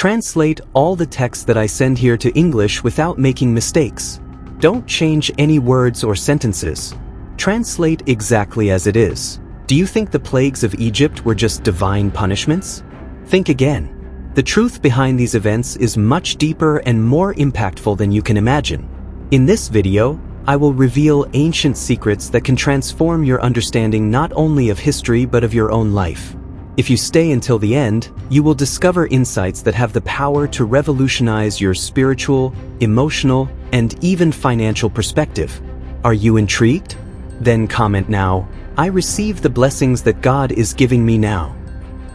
Translate all the text that I send here to English without making mistakes. Don't change any words or sentences. Translate exactly as it is. Do you think the plagues of Egypt were just divine punishments? Think again. The truth behind these events is much deeper and more impactful than you can imagine. In this video, I will reveal ancient secrets that can transform your understanding not only of history but of your own life. If you stay until the end, you will discover insights that have the power to revolutionize your spiritual, emotional, and even financial perspective. Are you intrigued? Then comment now, "I receive the blessings that God is giving me now."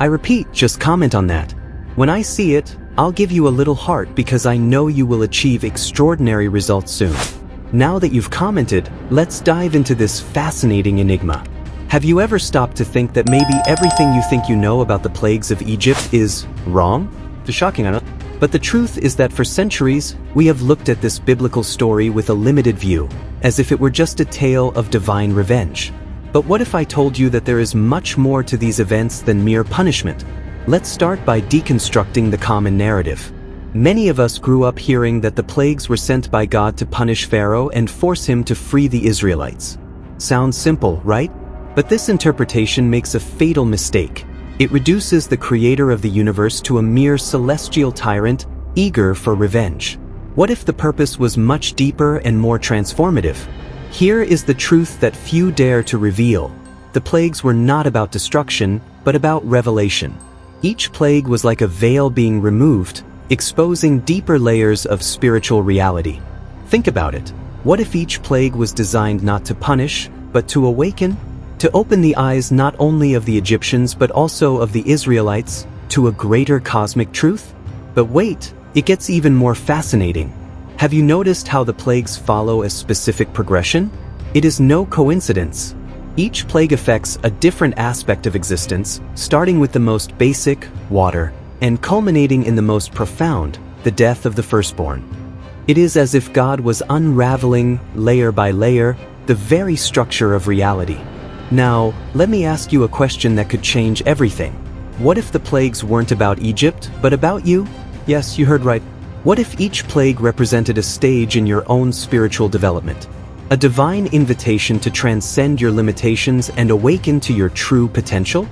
I repeat, just comment on that. When I see it, I'll give you a little heart because I know you will achieve extraordinary results soon. Now that you've commented, let's dive into this fascinating enigma. Have you ever stopped to think that maybe everything you think you know about the plagues of Egypt is wrong? It's shocking, I know. But the truth is that for centuries, we have looked at this biblical story with a limited view, as if it were just a tale of divine revenge. But what if I told you that there is much more to these events than mere punishment? Let's start by deconstructing the common narrative. Many of us grew up hearing that the plagues were sent by God to punish Pharaoh and force him to free the Israelites. Sounds simple, right? But this interpretation makes a fatal mistake. It reduces the creator of the universe to a mere celestial tyrant, eager for revenge. What if the purpose was much deeper and more transformative? Here is the truth that few dare to reveal. The plagues were not about destruction, but about revelation. Each plague was like a veil being removed, exposing deeper layers of spiritual reality. Think about it. What if each plague was designed not to punish, but to awaken? To open the eyes not only of the Egyptians but also of the Israelites to a greater cosmic truth? But wait, it gets even more fascinating. Have you noticed how the plagues follow a specific progression? It is no coincidence. Each plague affects a different aspect of existence, starting with the most basic, water, and culminating in the most profound, the death of the firstborn. It is as if God was unraveling, layer by layer, the very structure of reality. Now, let me ask you a question that could change everything. What if the plagues weren't about Egypt, but about you? Yes, you heard right. What if each plague represented a stage in your own spiritual development? A divine invitation to transcend your limitations and awaken to your true potential?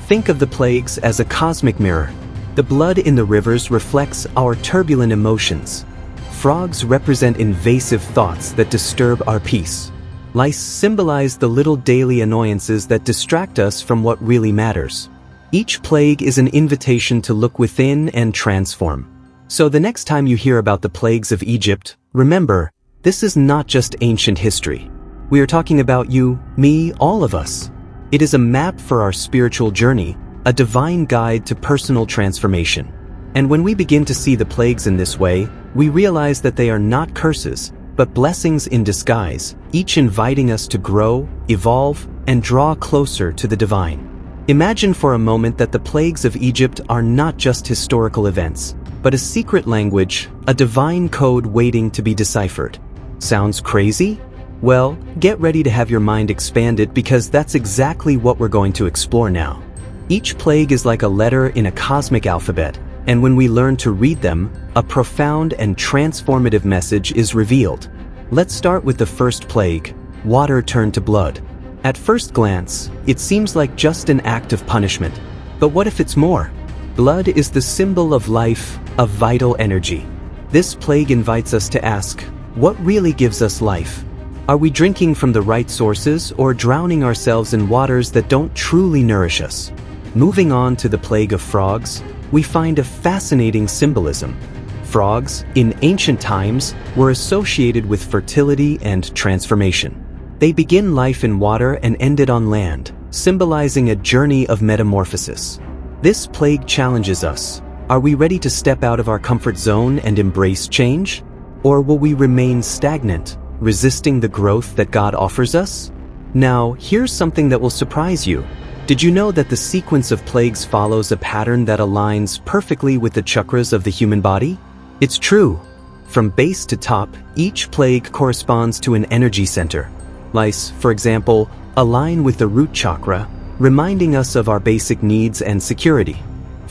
Think of the plagues as a cosmic mirror. The blood in the rivers reflects our turbulent emotions. Frogs represent invasive thoughts that disturb our peace. Lice symbolize the little daily annoyances that distract us from what really matters. Each plague is an invitation to look within and transform. So the next time you hear about the plagues of Egypt, remember, this is not just ancient history. We are talking about you, me, all of us. It is a map for our spiritual journey, a divine guide to personal transformation. And when we begin to see the plagues in this way, we realize that they are not curses, but blessings in disguise, each inviting us to grow, evolve, and draw closer to the divine. Imagine for a moment that the plagues of Egypt are not just historical events, but a secret language, a divine code waiting to be deciphered. Sounds crazy? Well, get ready to have your mind expanded because that's exactly what we're going to explore now. Each plague is like a letter in a cosmic alphabet, and when we learn to read them, a profound and transformative message is revealed. Let's start with the first plague, water turned to blood. At first glance, it seems like just an act of punishment. But what if it's more? Blood is the symbol of life, of vital energy. This plague invites us to ask, what really gives us life? Are we drinking from the right sources or drowning ourselves in waters that don't truly nourish us? Moving on to the plague of frogs, we find a fascinating symbolism. Frogs, in ancient times, were associated with fertility and transformation. They begin life in water and end it on land, symbolizing a journey of metamorphosis. This plague challenges us. Are we ready to step out of our comfort zone and embrace change? Or will we remain stagnant, resisting the growth that God offers us? Now, here's something that will surprise you. Did you know that the sequence of plagues follows a pattern that aligns perfectly with the chakras of the human body? It's true. From base to top, each plague corresponds to an energy center. Lice, for example, align with the root chakra, reminding us of our basic needs and security.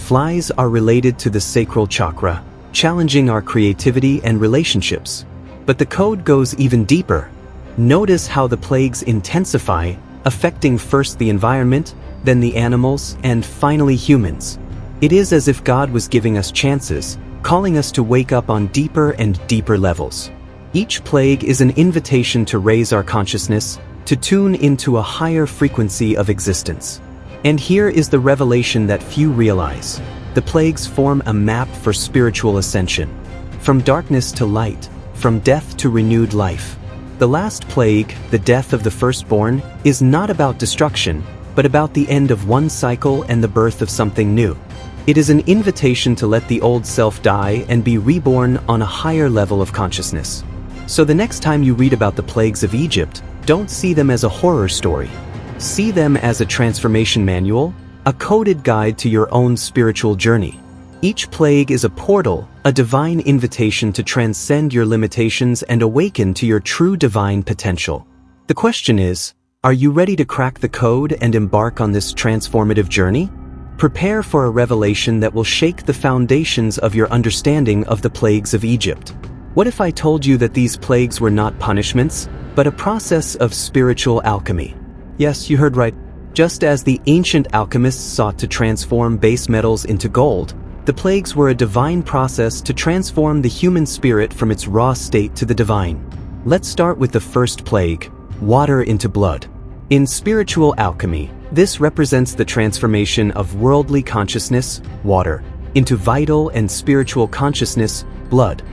Flies are related to the sacral chakra, challenging our creativity and relationships. But the code goes even deeper. Notice how the plagues intensify, affecting first the environment, then the animals, and finally humans. It is as if God was giving us chances, calling us to wake up on deeper and deeper levels. Each plague is an invitation to raise our consciousness, to tune into a higher frequency of existence. And here is the revelation that few realize. The plagues form a map for spiritual ascension. From darkness to light, from death to renewed life. The last plague, the death of the firstborn, is not about destruction, but about the end of one cycle and the birth of something new. It is an invitation to let the old self die and be reborn on a higher level of consciousness. So the next time you read about the plagues of Egypt, don't see them as a horror story. See them as a transformation manual, a coded guide to your own spiritual journey. Each plague is a portal, a divine invitation to transcend your limitations and awaken to your true divine potential. The question is, are you ready to crack the code and embark on this transformative journey? Prepare for a revelation that will shake the foundations of your understanding of the plagues of Egypt. What if I told you that these plagues were not punishments, but a process of spiritual alchemy? Yes, you heard right. Just as the ancient alchemists sought to transform base metals into gold, the plagues were a divine process to transform the human spirit from its raw state to the divine. Let's start with the first plague, water into blood. In spiritual alchemy, this represents the transformation of worldly consciousness, water, into vital and spiritual consciousness, blood.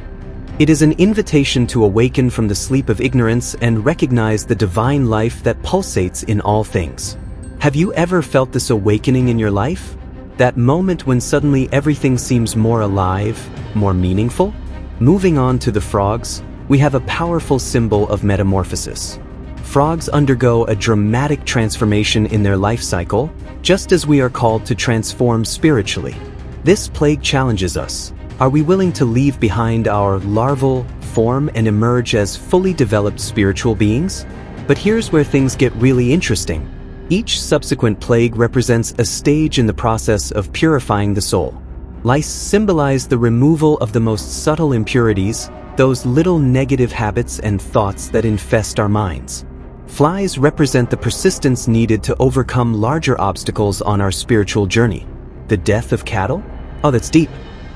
It is an invitation to awaken from the sleep of ignorance and recognize the divine life that pulsates in all things. Have you ever felt this awakening in your life? That moment when suddenly everything seems more alive, more meaningful? Moving on to the frogs, we have a powerful symbol of metamorphosis. Frogs undergo a dramatic transformation in their life cycle, just as we are called to transform spiritually. This plague challenges us. Are we willing to leave behind our larval form and emerge as fully developed spiritual beings? But here's where things get really interesting. Each subsequent plague represents a stage in the process of purifying the soul. Lice symbolize the removal of the most subtle impurities, those little negative habits and thoughts that infest our minds. Flies represent the persistence needed to overcome larger obstacles on our spiritual journey. The death of cattle? Oh, that's deep.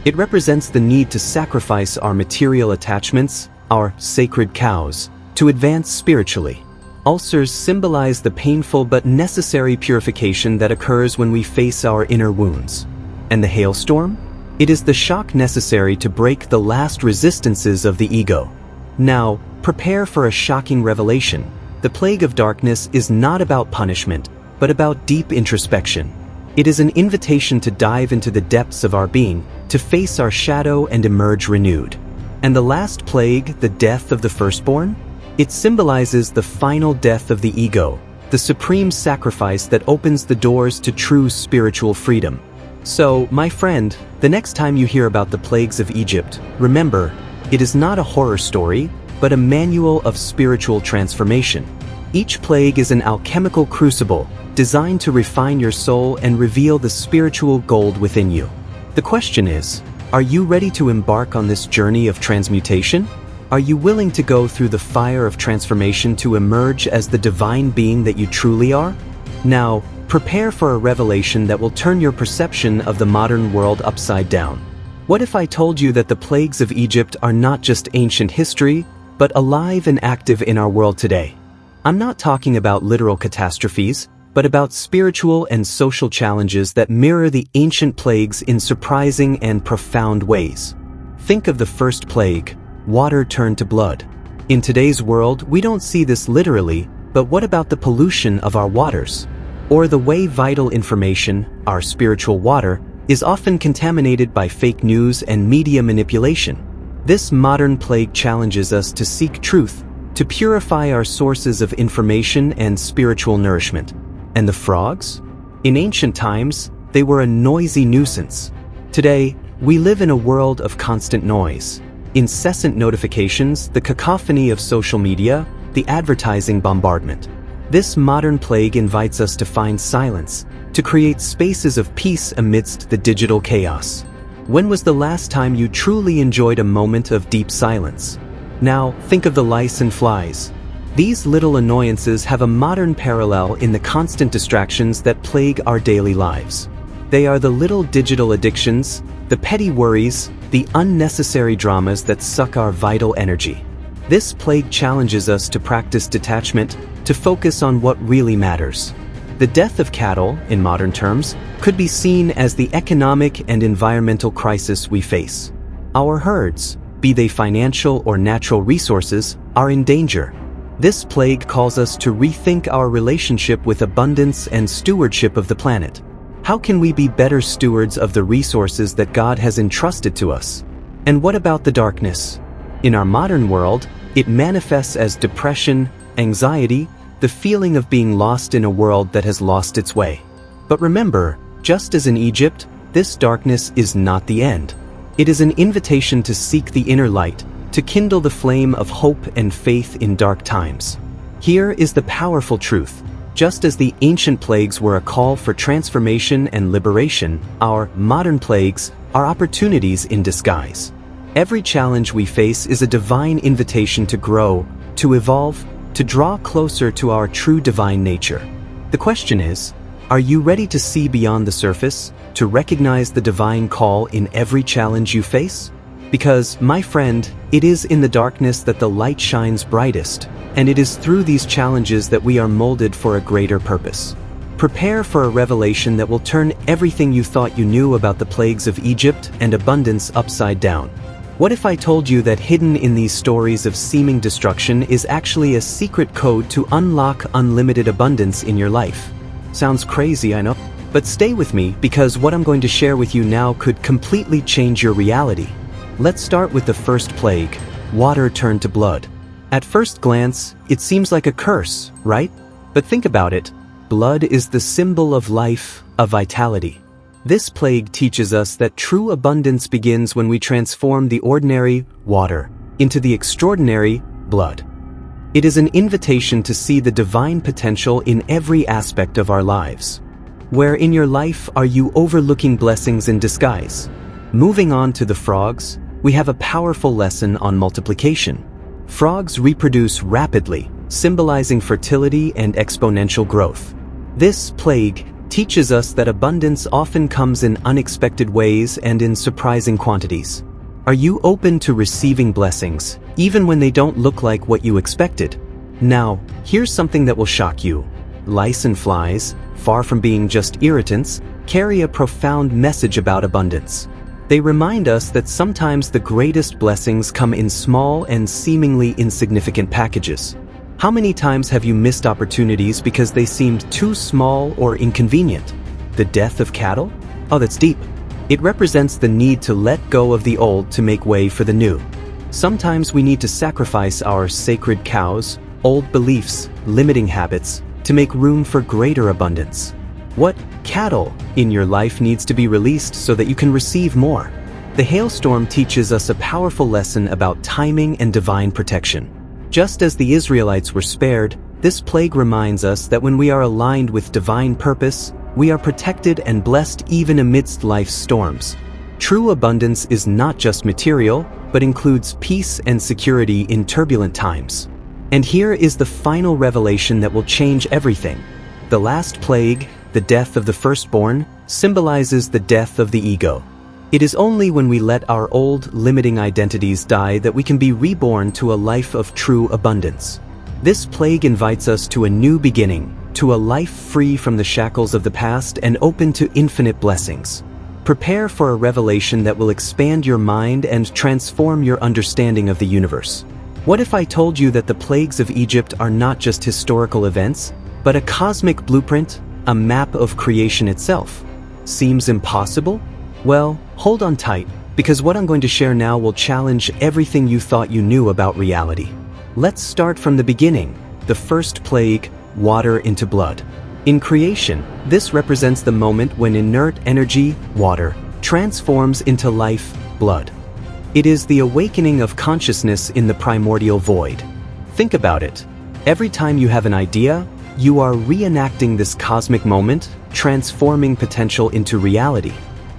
It represents the need to sacrifice our material attachments, our sacred cows, to advance spiritually. Ulcers symbolize the painful but necessary purification that occurs when we face our inner wounds. And the hailstorm? It is the shock necessary to break the last resistances of the ego. Now, prepare for a shocking revelation. The plague of darkness is not about punishment, but about deep introspection. It is an invitation to dive into the depths of our being, to face our shadow and emerge renewed. And the last plague, the death of the firstborn? It symbolizes the final death of the ego, the supreme sacrifice that opens the doors to true spiritual freedom. So, my friend, the next time you hear about the plagues of Egypt, remember, it is not a horror story, but a manual of spiritual transformation. Each plague is an alchemical crucible, designed to refine your soul and reveal the spiritual gold within you. The question is, are you ready to embark on this journey of transmutation? Are you willing to go through the fire of transformation to emerge as the divine being that you truly are? Now, prepare for a revelation that will turn your perception of the modern world upside down. What if I told you that the plagues of Egypt are not just ancient history, but alive and active in our world today? I'm not talking about literal catastrophes, but about spiritual and social challenges that mirror the ancient plagues in surprising and profound ways. Think of the first plague, water turned to blood. In today's world, we don't see this literally, but what about the pollution of our waters? Or the way vital information, our spiritual water, is often contaminated by fake news and media manipulation. This modern plague challenges us to seek truth, to purify our sources of information and spiritual nourishment. And the frogs? In ancient times, they were a noisy nuisance. Today, we live in a world of constant noise. Incessant notifications, the cacophony of social media, the advertising bombardment. This modern plague invites us to find silence, to create spaces of peace amidst the digital chaos. When was the last time you truly enjoyed a moment of deep silence? Now, think of the lice and flies. These little annoyances have a modern parallel in the constant distractions that plague our daily lives. They are the little digital addictions, the petty worries, the unnecessary dramas that suck our vital energy. This plague challenges us to practice detachment, to focus on what really matters. The death of cattle, in modern terms, could be seen as the economic and environmental crisis we face. Our herds, be they financial or natural resources, are in danger. This plague calls us to rethink our relationship with abundance and stewardship of the planet. How can we be better stewards of the resources that God has entrusted to us? And what about the darkness? In our modern world, it manifests as depression, anxiety, the feeling of being lost in a world that has lost its way. But remember, just as in Egypt, this darkness is not the end. It is an invitation to seek the inner light, to kindle the flame of hope and faith in dark times. Here is the powerful truth. Just as the ancient plagues were a call for transformation and liberation, our modern plagues are opportunities in disguise. Every challenge we face is a divine invitation to grow, to evolve, to draw closer to our true divine nature. The question is, are you ready to see beyond the surface, to recognize the divine call in every challenge you face? Because, my friend, it is in the darkness that the light shines brightest, and it is through these challenges that we are molded for a greater purpose. Prepare for a revelation that will turn everything you thought you knew about the plagues of Egypt and abundance upside down. What if I told you that hidden in these stories of seeming destruction is actually a secret code to unlock unlimited abundance in your life? Sounds crazy, I know. But stay with me, because what I'm going to share with you now could completely change your reality. Let's start with the first plague, water turned to blood. At first glance, it seems like a curse, right? But think about it. Blood is the symbol of life, of vitality. This plague teaches us that true abundance begins when we transform the ordinary, water, into the extraordinary, blood. It is an invitation to see the divine potential in every aspect of our lives. Where in your life are you overlooking blessings in disguise? Moving on to the frogs, we have a powerful lesson on multiplication. Frogs reproduce rapidly, symbolizing fertility and exponential growth. This plague teaches us that abundance often comes in unexpected ways and in surprising quantities. Are you open to receiving blessings, even when they don't look like what you expected? Now, here's something that will shock you. Lice and flies, far from being just irritants, carry a profound message about abundance. They remind us that sometimes the greatest blessings come in small and seemingly insignificant packages. How many times have you missed opportunities because they seemed too small or inconvenient? The death of cattle? Oh, that's deep. It represents the need to let go of the old to make way for the new. Sometimes we need to sacrifice our sacred cows, old beliefs, limiting habits, to make room for greater abundance. What cattle in your life needs to be released so that you can receive more? The hailstorm teaches us a powerful lesson about timing and divine protection. Just as the Israelites were spared, this plague reminds us that when we are aligned with divine purpose, we are protected and blessed even amidst life's storms. True abundance is not just material, but includes peace and security in turbulent times. And here is the final revelation that will change everything. The last plague, the death of the firstborn, symbolizes the death of the ego. It is only when we let our old, limiting identities die that we can be reborn to a life of true abundance. This plague invites us to a new beginning, to a life free from the shackles of the past and open to infinite blessings. Prepare for a revelation that will expand your mind and transform your understanding of the universe. What if I told you that the plagues of Egypt are not just historical events, but a cosmic blueprint, a map of creation itself? Seems impossible? Well, hold on tight, because what I'm going to share now will challenge everything you thought you knew about reality. Let's start from the beginning, the first plague, water into blood. In creation, this represents the moment when inert energy, water, transforms into life, blood. It is the awakening of consciousness in the primordial void. Think about it. Every time you have an idea, You are reenacting this cosmic moment, transforming potential into reality.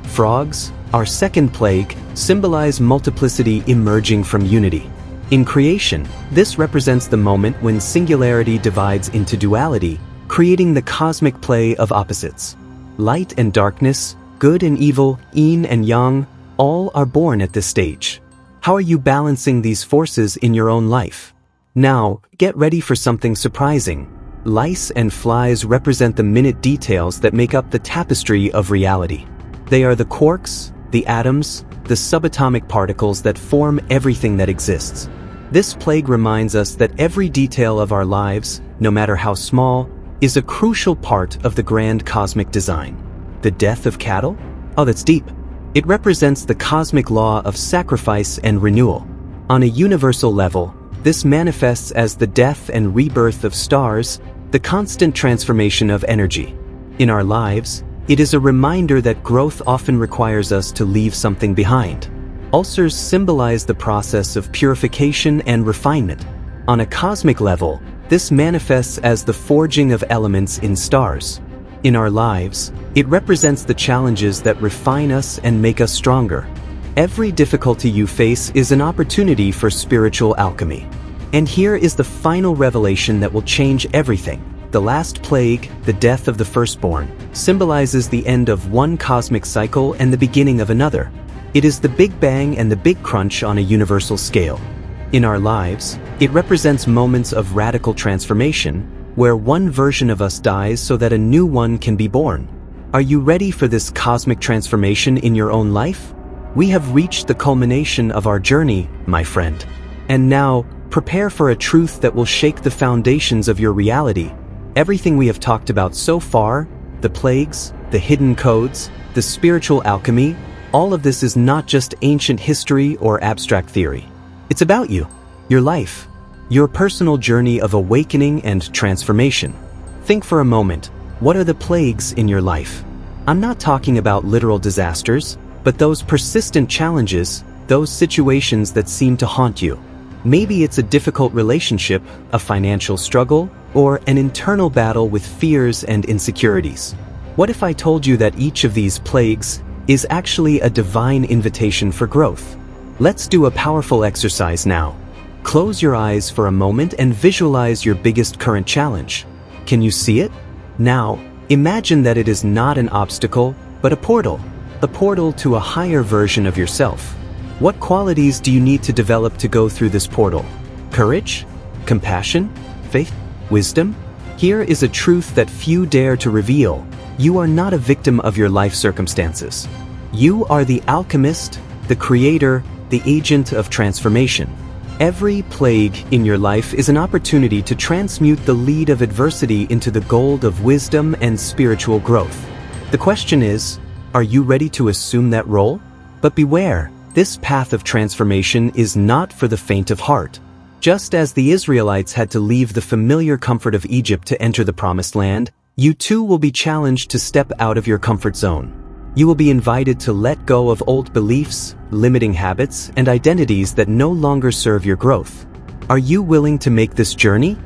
Frogs, our second plague, symbolize multiplicity emerging from unity. In creation, this represents the moment when singularity divides into duality, creating the cosmic play of opposites. Light and darkness, good and evil, yin and yang, all are born at this stage. How are you balancing these forces in your own life? Now, get ready for something surprising. Lice and flies represent the minute details that make up the tapestry of reality. They are the quarks, the atoms, the subatomic particles that form everything that exists. This plague reminds us that every detail of our lives, no matter how small, is a crucial part of the grand cosmic design. The death of cattle? Oh, that's deep. It represents the cosmic law of sacrifice and renewal. On a universal level, this manifests as the death and rebirth of stars, the constant transformation of energy. In our lives, it is a reminder that growth often requires us to leave something behind. Ulcers symbolize the process of purification and refinement. On a cosmic level, this manifests as the forging of elements in stars. In our lives, it represents the challenges that refine us and make us stronger. Every difficulty you face is an opportunity for spiritual alchemy. And here is the final revelation that will change everything. The last plague, the death of the firstborn, symbolizes the end of one cosmic cycle and the beginning of another. It is the Big Bang and the Big Crunch on a universal scale. In our lives, it represents moments of radical transformation, where one version of us dies so that a new one can be born. Are you ready for this cosmic transformation in your own life? We have reached the culmination of our journey, my friend. And now, prepare for a truth that will shake the foundations of your reality. Everything we have talked about so far, the plagues, the hidden codes, the spiritual alchemy, all of this is not just ancient history or abstract theory. It's about you, your life, your personal journey of awakening and transformation. Think for a moment, what are the plagues in your life? I'm not talking about literal disasters, but those persistent challenges, those situations that seem to haunt you. Maybe it's a difficult relationship, a financial struggle, or an internal battle with fears and insecurities. What if I told you that each of these plagues is actually a divine invitation for growth? Let's do a powerful exercise now. Close your eyes for a moment and visualize your biggest current challenge. Can you see it? Now, imagine that it is not an obstacle, but a portal to a higher version of yourself. What qualities do you need to develop to go through this portal? Courage? Compassion? Faith? Wisdom? Here is a truth that few dare to reveal. You are not a victim of your life circumstances. You are the alchemist, the creator, the agent of transformation. Every plague in your life is an opportunity to transmute the lead of adversity into the gold of wisdom and spiritual growth. The question is, are you ready to assume that role? But beware, this path of transformation is not for the faint of heart. Just as the Israelites had to leave the familiar comfort of Egypt to enter the promised land, you too will be challenged to step out of your comfort zone. You will be invited to let go of old beliefs, limiting habits, and identities that no longer serve your growth. Are you willing to make this journey?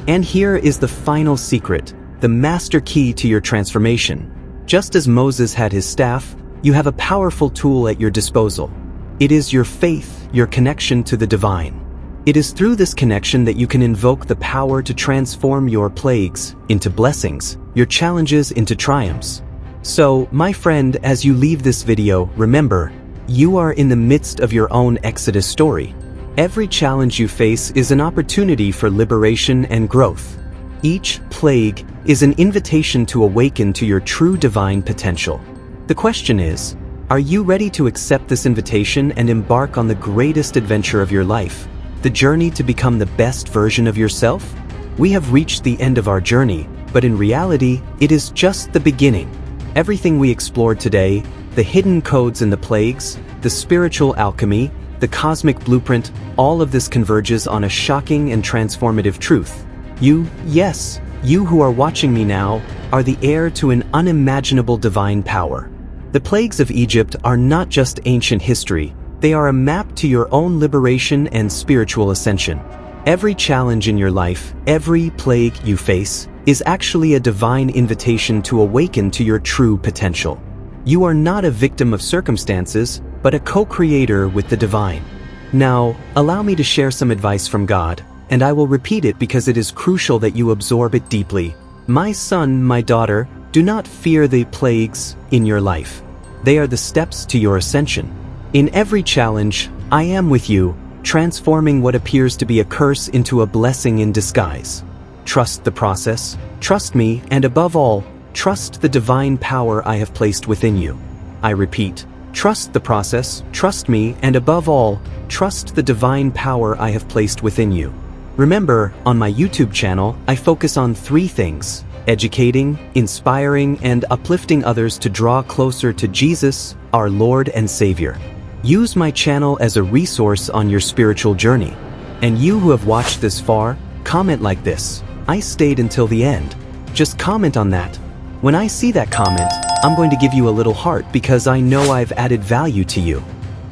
And here is the final secret, the master key to your transformation. Just as Moses had his staff, you have a powerful tool at your disposal. It is your faith, your connection to the divine. It is through this connection that you can invoke the power to transform your plagues into blessings, your challenges into triumphs. So, my friend, as you leave this video, remember, you are in the midst of your own Exodus story. Every challenge you face is an opportunity for liberation and growth. Each plague is an invitation to awaken to your true divine potential. The question is, are you ready to accept this invitation and embark on the greatest adventure of your life, the journey to become the best version of yourself? We have reached the end of our journey, but in reality, it is just the beginning. Everything we explored today, the hidden codes and the plagues, the spiritual alchemy, the cosmic blueprint, all of this converges on a shocking and transformative truth. You, yes, you who are watching me now, are the heir to an unimaginable divine power. The plagues of Egypt are not just ancient history, they are a map to your own liberation and spiritual ascension. Every challenge in your life, every plague you face, is actually a divine invitation to awaken to your true potential. You are not a victim of circumstances, but a co-creator with the divine. Now, allow me to share some advice from God, and I will repeat it because it is crucial that you absorb it deeply. My son, my daughter, do not fear the plagues in your life. They are the steps to your ascension. In every challenge, I am with you, transforming what appears to be a curse into a blessing in disguise. Trust the process, trust me, and above all, trust the divine power I have placed within you. I repeat, trust the process, trust me, and above all, trust the divine power I have placed within you. Remember, on my YouTube channel, I focus on 3 things: educating, inspiring, and uplifting others to draw closer to Jesus, our Lord and Savior. Use my channel as a resource on your spiritual journey. And you who have watched this far, comment like this: I stayed until the end. Just comment on that. When I see that comment, I'm going to give you a little heart because I know I've added value to you.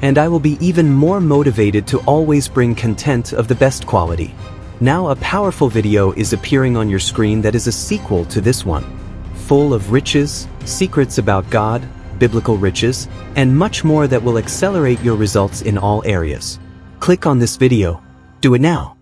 And I will be even more motivated to always bring content of the best quality. Now a powerful video is appearing on your screen that is a sequel to this one, full of riches, secrets about God, biblical riches, and much more that will accelerate your results in all areas. Click on this video. Do it now.